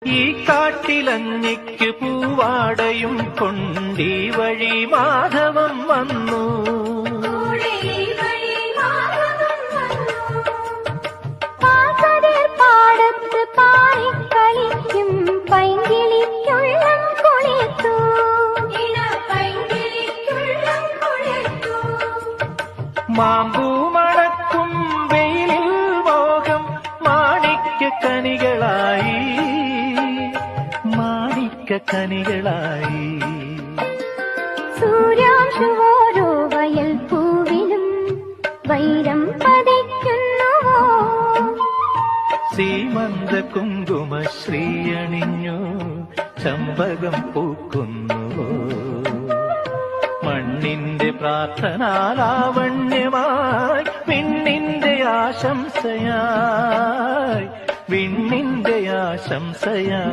ഈ കാട്ടിലഞ്ഞിക്ക് പൂവാടയും കൊണ്ടീ വഴി മാധവം വന്നു. പാടത്ത് പാറിക്കളിക്കും പൈങ്കിളിക്കുള്ളം കൊളിത്തു. മാമ്പൂ മണക്കും വെയിലിൽ മോഹം മാണിക്യക്കനികളായി മാണിക്യക്കനികളായി. സൂര്യാംശുവോരോ വയൽ പൂവിലും വൈരം പതിക്കുന്നുവോ. സീമന്ത കുങ്കുമ ശ്രീയണിഞ്ഞു ചമ്പകം പൂക്കുന്നുവോ. മണ്ണിന്റെ പ്രാർത്ഥനാലാവണ്യമായി വിണ്ണിന്റെ ആശംസയായി വിണ്ണിന്റെ ആശംസയായി.